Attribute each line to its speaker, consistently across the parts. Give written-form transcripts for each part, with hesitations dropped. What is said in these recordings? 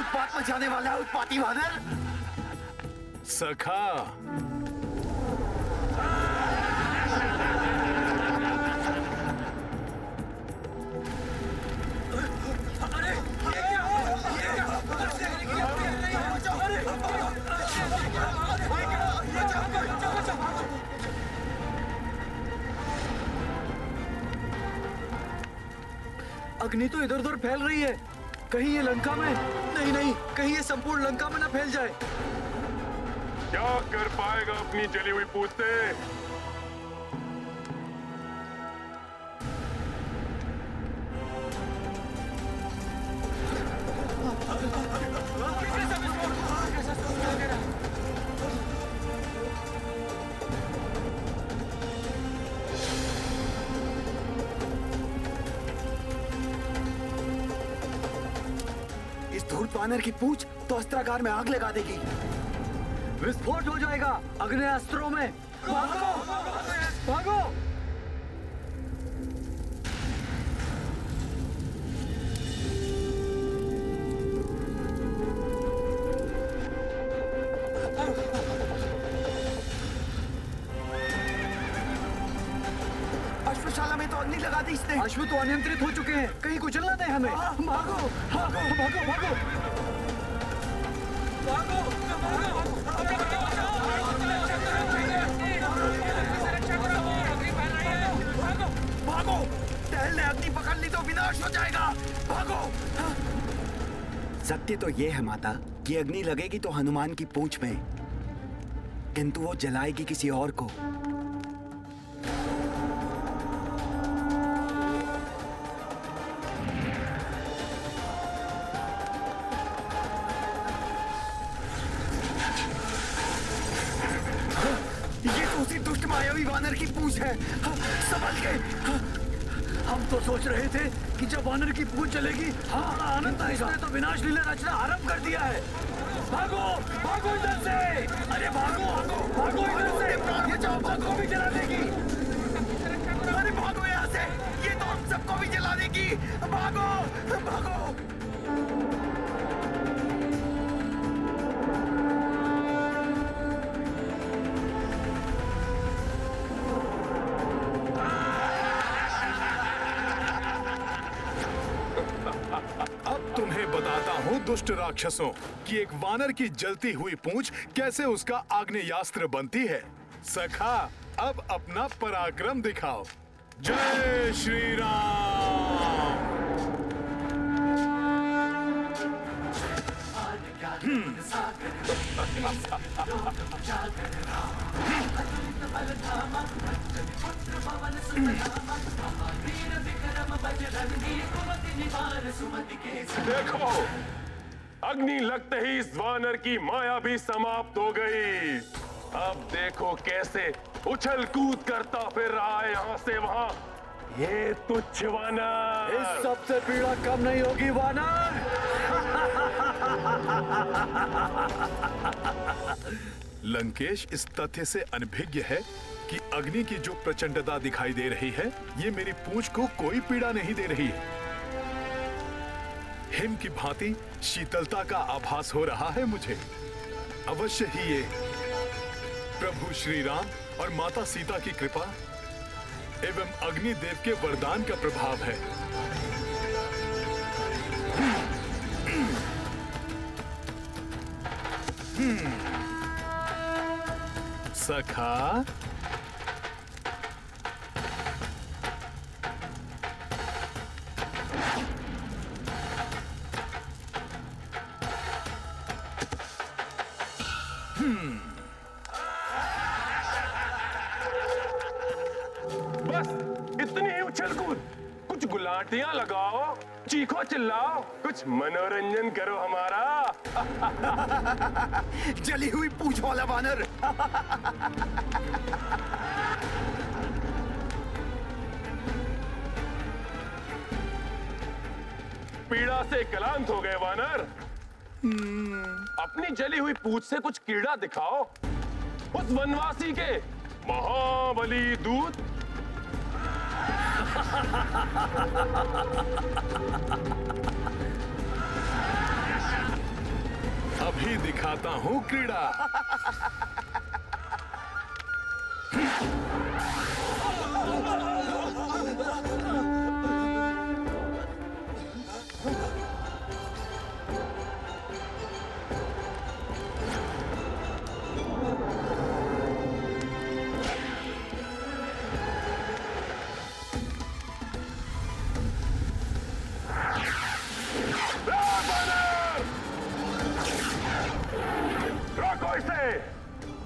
Speaker 1: उत्पात मचाने वाला उत्पाती वानर।
Speaker 2: सखा,
Speaker 3: अग्नि तो इधर उधर फैल रही है। कहीं ये लंका में नहीं नहीं, कहीं ये संपूर्ण लंका में ना फैल जाए।
Speaker 4: क्या कर पाएगा अपनी जली हुई पूछ से?
Speaker 1: इस धूर्त वानर की पूंछ तो अस्त्रागार में आग लगा देगी।
Speaker 3: विस्फोट हो जाएगा अग्नेयास्त्रों में। भागो भागो।
Speaker 1: अश्वशाला में तो अग्नि लगा दी इसने।
Speaker 3: अश्व तो अनियंत्रित हो चुके हैं, कहीं कुछ न दे हमें। भागो भागो भागो भागो
Speaker 1: भागो, टहल ने अग्नि पकड़ ली तो विनाश हो जाएगा। भागो। सत्य तो ये है माता कि अग्नि लगेगी तो हनुमान की पूंछ में, किंतु वो जलाएगी किसी और को। ये तो उसी दुष्ट मायावी वानर की पूंछ है। संभल के।
Speaker 3: हम तो सोच रहे थे कि जब वानर की पूंछ चलेगी हाँ आनंद आएगा। इसने तो विनाश लीला रचना आरंभ कर दिया है। भागो भागो इधर से। अरे भागो भागो इधर से। ये जाओ, भागो भी जला देगी।
Speaker 1: अरे भागो यहाँ से, ये तो हम सबको भी जला देगी। भागो भागो।
Speaker 2: अब तुम्हें बताता हूँ दुष्ट राक्षसों कि एक वानर की जलती हुई पूंछ कैसे उसका आग्नेयास्त्र बनती है। सखा, अब अपना पराक्रम दिखाओ। जय श्री राम।
Speaker 4: देखो, अग्नि लगते ही इस वानर की माया भी समाप्त हो गई। अब देखो कैसे उछल कूद करता फिर रहा है यहाँ से वहाँ। ये तुच्छ वानर।
Speaker 3: इस सबसे पीड़ा कम नहीं होगी वानर।
Speaker 2: लंकेश इस तथ्य से अनभिज्ञ है कि अग्नि की जो प्रचंडता दिखाई दे रही है, ये मेरी पूंछ को कोई पीड़ा नहीं दे रही है। हिम की भांति शीतलता का आभास हो रहा है मुझे। अवश्य ही ये प्रभु श्री राम और माता सीता की कृपा एवं अग्निदेव के वरदान का प्रभाव है। सखा,
Speaker 4: बस इतनी ही उछल कूद। कुछ गुलाटियां लगाओ, चीखो चिल्लाओ, कुछ मनोरंजन करो हमारा।
Speaker 1: जली हुई पूंछ वाला वानर।
Speaker 4: पीड़ा से क्लांत हो गए वानर। अपनी जली हुई पूंछ से कुछ कीड़ा दिखाओ उस वनवासी के महाबली दूत।
Speaker 2: दिखाता हूँ क्रीड़ा।
Speaker 4: रोको इसे!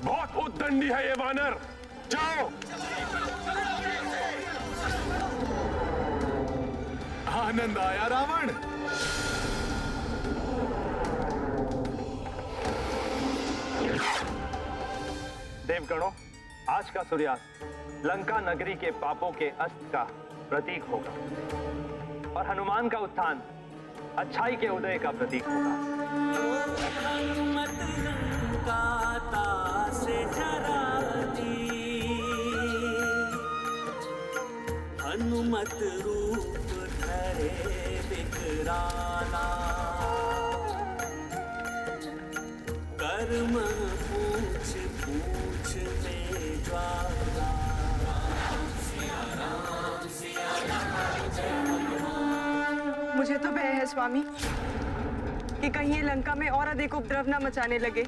Speaker 4: बहुत उद्दंडी है ये वानर। जाओ!
Speaker 2: आनंद आया रावण?
Speaker 5: देवगणों, आज का सूर्यास्त लंका नगरी के पापों के अस्त का प्रतीक होगा और हनुमान का उत्थान अच्छाई के उदय का प्रतीक होगा।
Speaker 6: हनुमत लंका तासे जरा दी, हनुमत रूप धरे विकराला, कर्म पूछ पूछ में ज्वाला।
Speaker 7: मुझे तो भय है स्वामी कि कहीं ये लंका में और अधिक उपद्रव न मचाने लगे।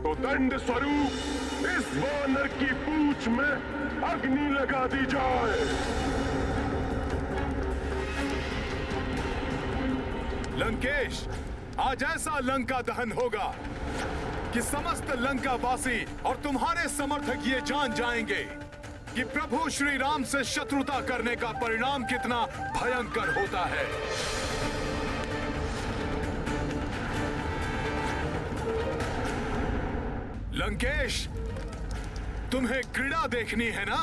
Speaker 4: तो दंड स्वरूप इस वानर की पूंछ में अग्नि लगा दी जाए।
Speaker 2: लंकेश, आज ऐसा लंका दहन होगा कि समस्त लंका वासी और तुम्हारे समर्थक ये जान जाएंगे कि प्रभु श्री राम से शत्रुता करने का परिणाम कितना भयंकर होता है। लंकेश, तुम्हें क्रीड़ा देखनी है ना?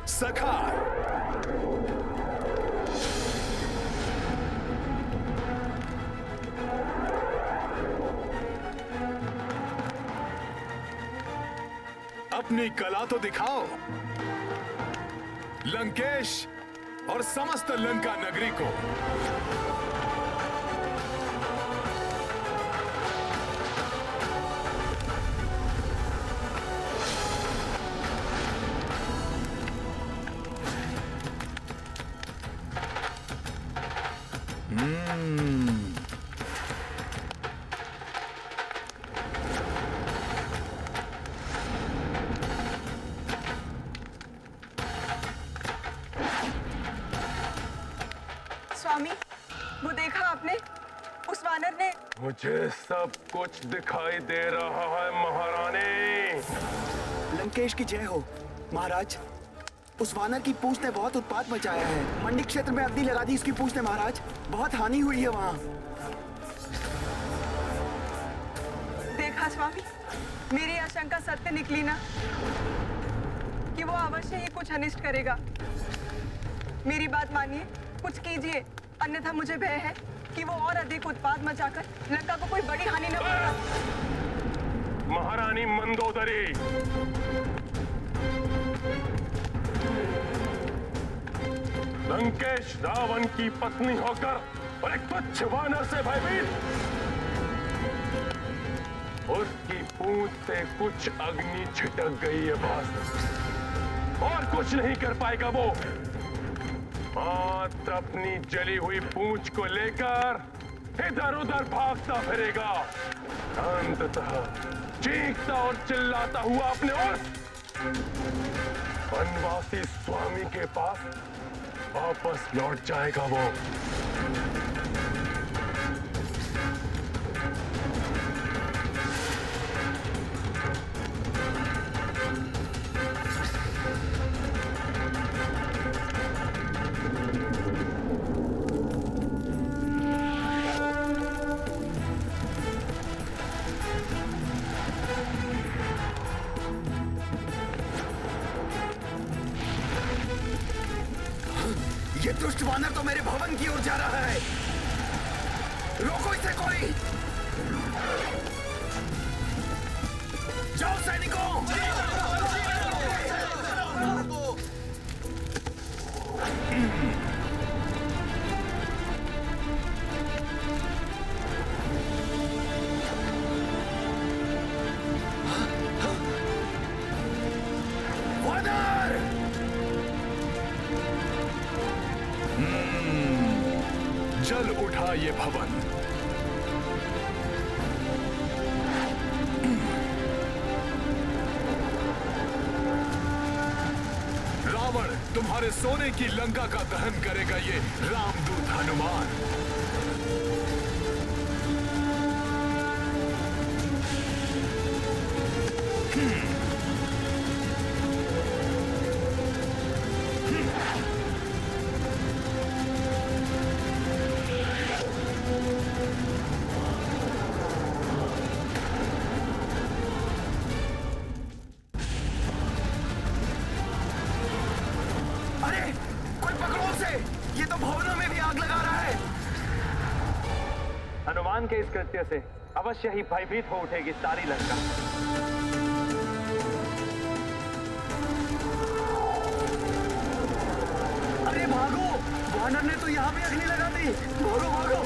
Speaker 2: सखा, अपनी कला तो दिखाओ। लंकेश और समस्त लंका नगरी को
Speaker 7: स्वामी, वो देखा आपने? उस वानर ने।
Speaker 4: मुझे सब कुछ दिखाई दे रहा है महारानी।
Speaker 1: लंकेश की जय हो महाराज। उस वानर की पूंछ ने बहुत उत्पात मचाया है। मंडी क्षेत्र में अग्नि लगा दी उसकी पूंछ ने महाराज। बहुत हानि हुई है वहाँ।
Speaker 7: देखा स्वामी, मेरी आशंका सत्य निकली ना कि वो अवश्य ही कुछ अनिष्ट करेगा। मेरी बात मानिए, कुछ कीजिए, अन्यथा मुझे भय है कि वो और अधिक उत्पात मचाकर लंका को कोई बड़ी हानि न पहुंचा।
Speaker 4: महारानी मंदोदरी, लंकेश रावण की पत्नी होकर और एक तुच्छ वानर से भयभीत, उसकी पूंछ से कुछ अग्नि छिटक गई है बस, और कुछ नहीं कर पाएगा वो। मात्र अपनी जली हुई पूंछ को लेकर इधर उधर भागता फिरेगा, अंततः चीखता और चिल्लाता हुआ अपने उस वनवासी स्वामी के पास वापस लौट जाएगा वो।
Speaker 1: दुष्ट वानर तो मेरे भवन की ओर जा रहा है। रोको इसे कोई। जाओ सैनिकों। वानर!
Speaker 2: जल उठा ये भवन। रावण तुम्हारे सोने की लंका का दहन करेगा ये रामदूत हनुमान।
Speaker 1: अरे कोई पकड़ो उसे। ये तो भवनों में भी आग लगा रहा है।
Speaker 5: हनुमान के इस कृत्य से अवश्य ही भयभीत हो उठेगी सारी लंका।
Speaker 3: अरे भागो, वानर ने तो यहाँ भी अग्नि लगा दी। भागो भागो।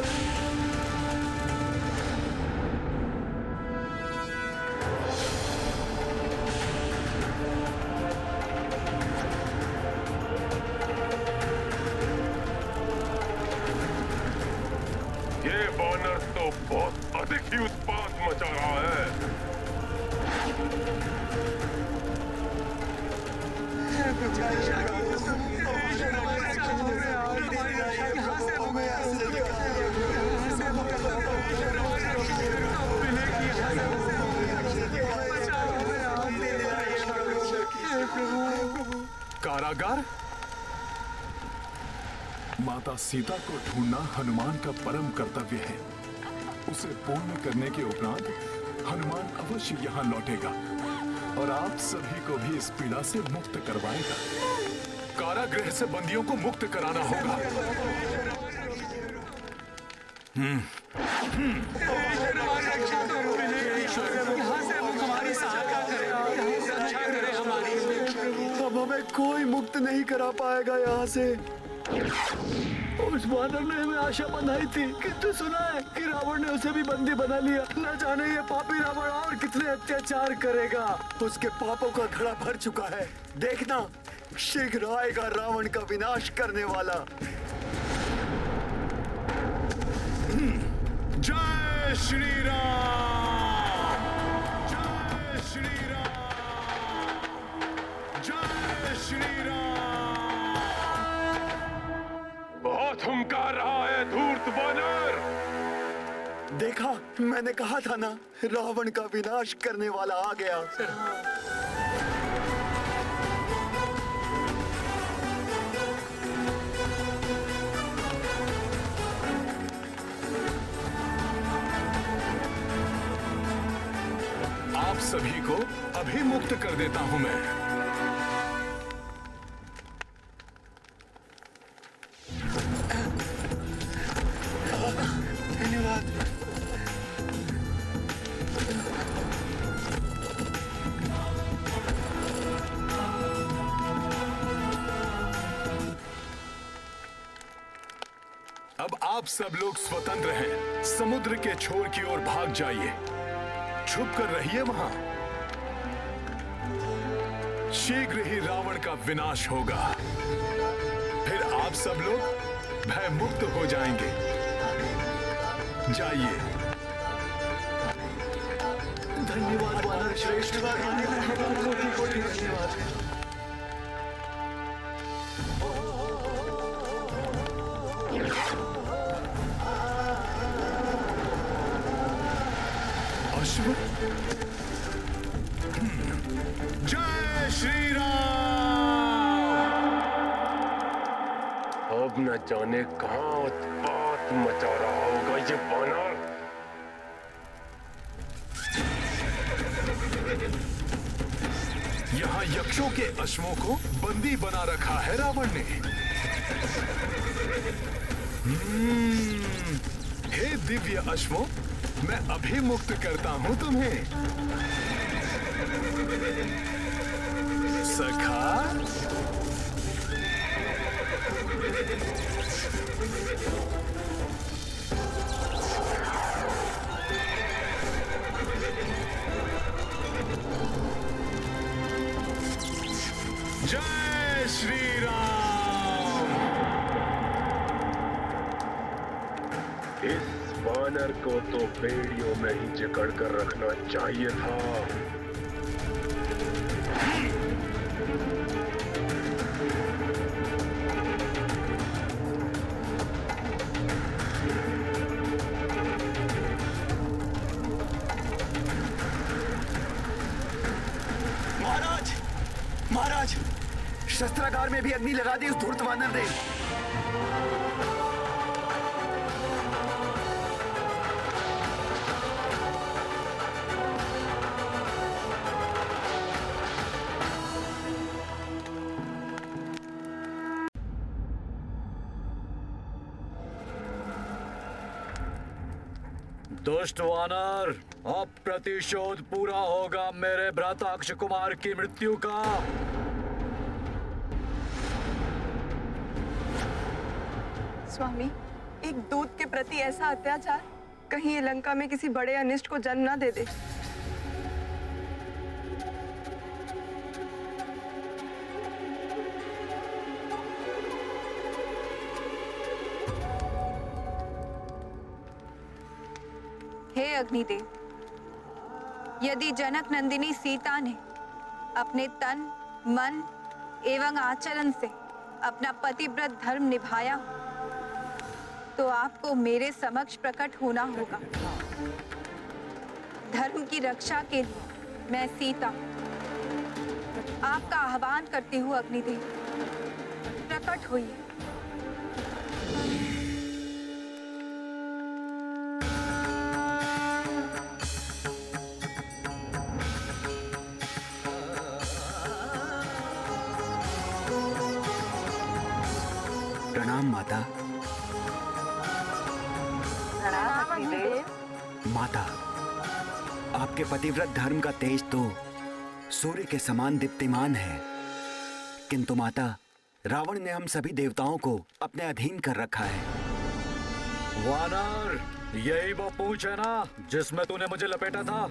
Speaker 4: ये वानर तो बहुत अधिक ही उत्पात मचा रहा है।
Speaker 2: कारागार? माता सीता को ढूंढना हनुमान का परम कर्तव्य है। उसे पूर्ण करने के उपरांत हनुमान अवश्य यहाँ लौटेगा और आप सभी को भी इस पीड़ा से मुक्त करवाएगा। कारागृह से बंदियों को मुक्त कराना होगा।
Speaker 1: अब हमें कोई मुक्त नहीं करा पाएगा यहाँ से।
Speaker 3: उस वानर ने हमें आशा बंधाई थी, किंतु सुना है कि रावण ने उसे भी बंदी बना लिया। न जाने ये पापी रावण और कितने अत्याचार करेगा।
Speaker 1: उसके पापों का घड़ा भर चुका है। देखना, शीघ्र आएगा रावण का विनाश करने वाला।
Speaker 2: जय श्री राम! जय श्री राम! जय श्री राम!
Speaker 4: बहुत हुंकार रहा है धूर्त वानर।
Speaker 1: देखा, मैंने कहा था ना, रावण का विनाश करने वाला आ गया।
Speaker 2: आप सभी को अभी मुक्त कर देता हूं मैं।
Speaker 1: धन्यवाद।
Speaker 2: अब आप सब लोग स्वतंत्र हैं। समुद्र के छोर की ओर भाग जाइए। छुप कर रहिए वहां। शीघ्र ही रावण का विनाश होगा। फिर आप सब लोग भय मुक्त हो जाएंगे। जाइए।
Speaker 3: धन्यवाद वानर श्रेष्ठ। कोटि-कोटि धन्यवाद।
Speaker 2: अश्व। जय श्री राम!
Speaker 4: अब न जाने कहां उत्पात मचा रहा होगा ये वानर।
Speaker 2: यहाँ यक्षों के अश्वों को बंदी बना रखा है रावण ने। हे दिव्य अश्वों, मैं अभी मुक्त करता हूं तुम्हें। सखा, जय श्री राम।
Speaker 4: इस वानर को तो बेड़ियों में ही जकड़ कर रखना चाहिए था।
Speaker 1: महाराज, महाराज, शस्त्रागार में भी अग्नि लगा दी उस धूर्त वानर ने।
Speaker 3: दुष्ट वानर, अब प्रतिशोध पूरा होगा मेरे भ्राता अक्षय कुमार की मृत्यु का।
Speaker 7: स्वामी, एक दूत के प्रति ऐसा अत्याचार कहीं ये लंका में किसी बड़े अनिष्ट को जन्म न दे दे।
Speaker 8: हे अग्निदेव, यदि जनक नंदिनी सीता ने अपने तन, मन एवं आचरण से अपना पतिव्रत धर्म निभाया तो आपको मेरे समक्ष प्रकट होना होगा। धर्म की रक्षा के लिए मैं सीता आपका आह्वान करती हूँ। अग्निदेव, प्रकट होइए।
Speaker 1: प्रणाम माता। माता, आपके पतिव्रत धर्म का तेज तो सूर्य के समान दीप्तिमान है, किंतु माता, रावण ने हम सभी देवताओं को अपने अधीन कर रखा है।
Speaker 3: वानर, यही वो पूंछ है ना जिसमें तूने मुझे लपेटा था?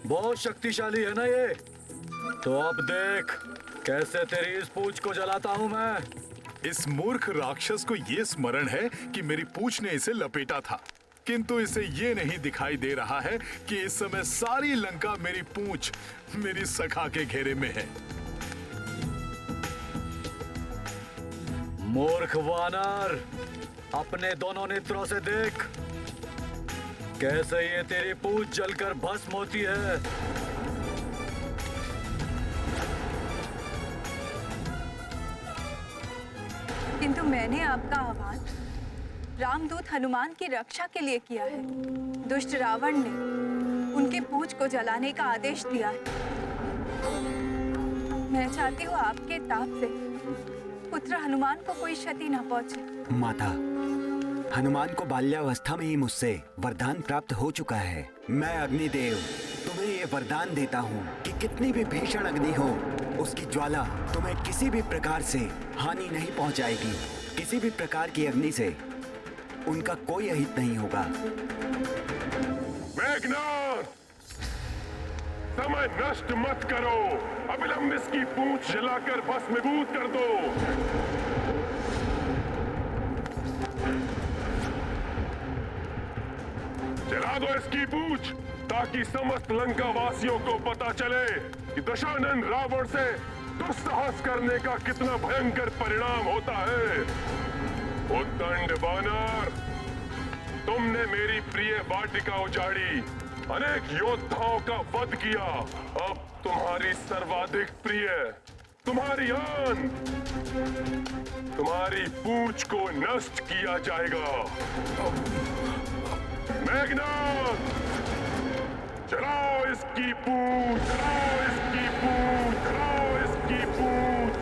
Speaker 3: बहुत शक्तिशाली है ना ये? तो अब देख कैसे तेरी इस पूंछ को जलाता हूं मैं।
Speaker 2: इस मूर्ख राक्षस को ये स्मरण है कि मेरी पूंछ ने इसे लपेटा था, किंतु इसे ये नहीं दिखाई दे रहा है कि इस समय सारी लंका मेरी पूंछ, मेरी सखा के घेरे में है।
Speaker 3: मूर्ख वानर, अपने दोनों नेत्रों से देख कैसे ये तेरी पूंछ जलकर भस्म होती है।
Speaker 8: किंतु मैंने आपका आह्वान रामदूत हनुमान की रक्षा के लिए किया है। दुष्ट रावण ने उनके पूंछ को जलाने का आदेश दिया है। मैं चाहती हूँ आपके ताप से पुत्र हनुमान को कोई क्षति न पहुंचे।
Speaker 1: माता, हनुमान को बाल्यावस्था में ही मुझसे वरदान प्राप्त हो चुका है। मैं अग्निदेव तुम्हें ये वरदान देता हूँ कि कितनी भी भीषण अग्नि हो, उसकी ज्वाला तुम्हें किसी भी प्रकार से हानि नहीं पहुँचाएगी। किसी भी प्रकार की अग्नि से उनका कोई अहित नहीं होगा।
Speaker 4: मेघनाद, समय नष्ट मत करो, अविलंब इसकी पूंछ जलाकर भस्मीभूत कर दो। जला दो इसकी पूंछ, ताकि समस्त लंका वासियों को पता चले कि दशानन रावण से दुस्साहस करने का कितना भयंकर परिणाम होता है। उद्दंड वानर, तुमने मेरी प्रिय वाटिका उजाड़ी, अनेक योद्धाओं का वध किया। अब तुम्हारी सर्वाधिक प्रिय, तुम्हारी आन, तुम्हारी पूंछ को नष्ट किया जाएगा। मेघनाद, चलाओ इसकी पूंछ, चलाओ इसकी पूंछ, चलाओ इसकी पूंछ।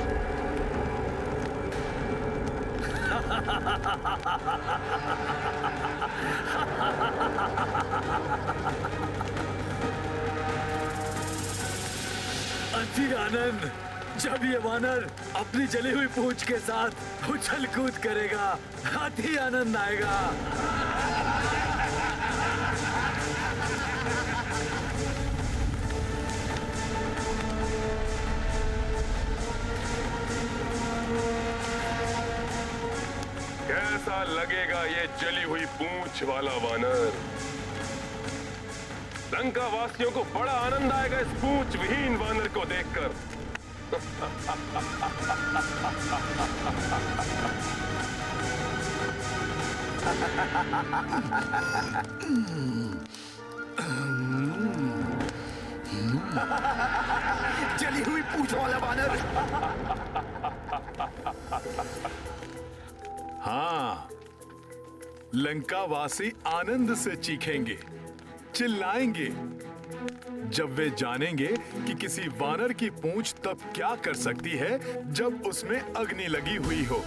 Speaker 3: अति आनंद, जब ये वानर अपनी जली हुई पूंछ के साथ उछल कूद करेगा, अति आनंद आएगा।
Speaker 4: कैसा लगेगा ये जली हुई पूंछ वाला वानर? लंका वासियों को बड़ा आनंद आएगा इस पूंछ विहीन वानर को देखकर।
Speaker 1: जली हुई पूंछ वाला वानर।
Speaker 2: हाँ, लंकावासी आनंद से चीखेंगे, चिल्लाएंगे जब वे जानेंगे कि किसी वानर की पूंछ तब क्या कर सकती है जब उसमें अग्नि लगी हुई हो।